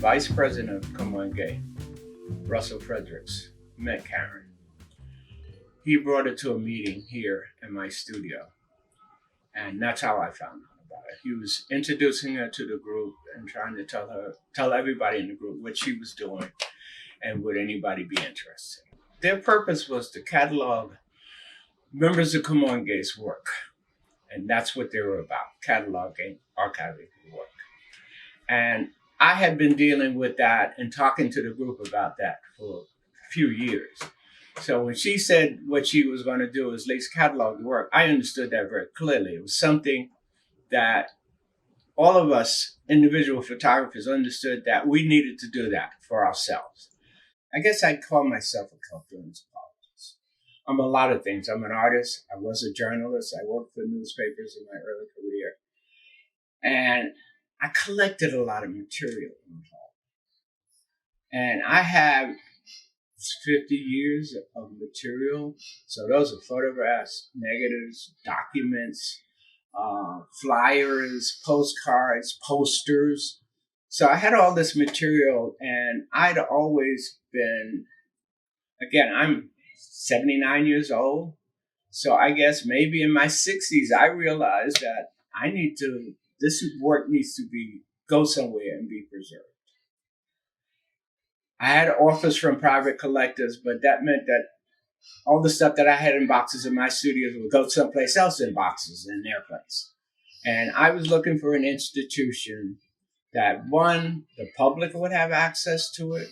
vice president of Kamoinge, Russell Fredericks, met Karen. He brought her to a meeting here in my studio, and that's how I found out about it. He was introducing her to the group and trying to tell everybody in the group what she was doing and would anybody be interested. Their purpose was to catalog members of Kamoinge's work, and that's what they were about, cataloging, archiving work. And I had been dealing with that and talking to the group about that for a few years. So when she said what she was going to do was at least catalog the work, I understood that very clearly. It was something that all of us individual photographers understood that we needed to do that for ourselves. I guess I'd call myself a cultural anthropologist. I'm a lot of things. I'm an artist. I was a journalist. I worked for newspapers in my early career. And I collected a lot of material in home. And I have 50 years of material. So those are photographs, negatives, documents, flyers, postcards, posters. So I had all this material, and I'd always been, again, I'm 79 years old. So I guess maybe in my 60s, I realized that this work needs to go somewhere and be preserved. I had offers from private collectors, but that meant that all the stuff that I had in boxes in my studios would go someplace else in boxes in their place. And I was looking for an institution that, one, the public would have access to it.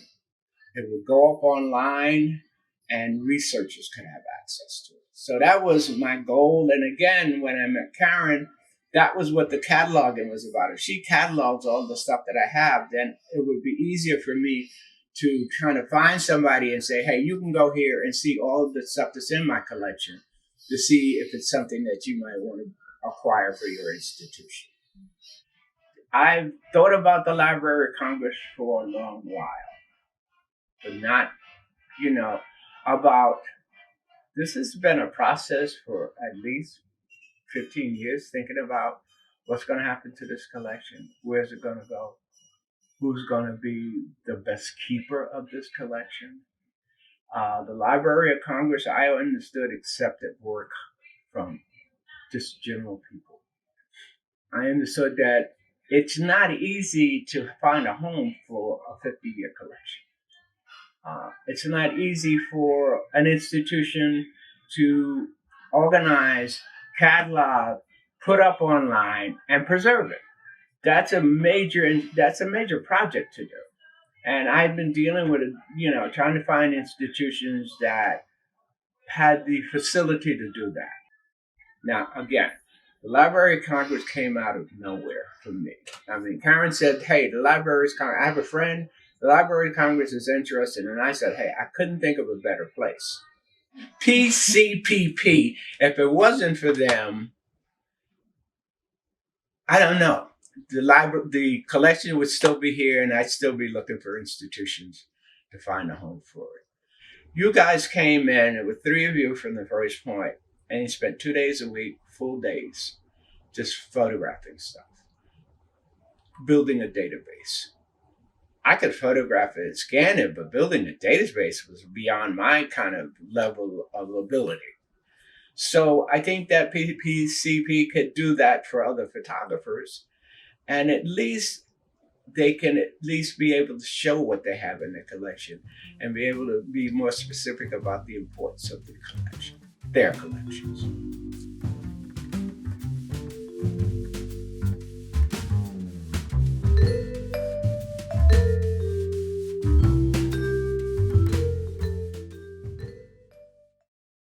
It would go up online and researchers could have access to it. So that was my goal. And again, when I met Karen, that was what the cataloging was about. If she catalogs all the stuff that I have, then it would be easier for me to kind of find somebody and say, hey, you can go here and see all of the stuff that's in my collection to see if it's something that you might want to acquire for your institution. I've thought about the Library of Congress for a long while, but not, this has been a process for at least 15 years, thinking about what's going to happen to this collection, where's it going to go, who's going to be the best keeper of this collection. The Library of Congress, I understood, accepted work from just general people. I understood that it's not easy to find a home for a 50-year collection. It's not easy for an institution to organize, catalog, put up online, and preserve it. That's a major project to do. And I've been dealing with it, trying to find institutions that had the facility to do that. Now, again, the Library of Congress came out of nowhere for me. I mean, Karen said, hey, the Library of Congress, I have a friend, the Library of Congress is interested. And I said, hey, I couldn't think of a better place. PCPP, if it wasn't for them, I don't know. The collection would still be here, and I'd still be looking for institutions to find a home for it. You guys came in, and with 3 of you from the first point, and you spent 2 days a week, full days, just photographing stuff, building a database. I could photograph it and scan it, but building a database was beyond my kind of level of ability. So I think that PCP could do that for other photographers. And at least they can be able to show what they have in their collection and be able to be more specific about the importance of the collection, their collections.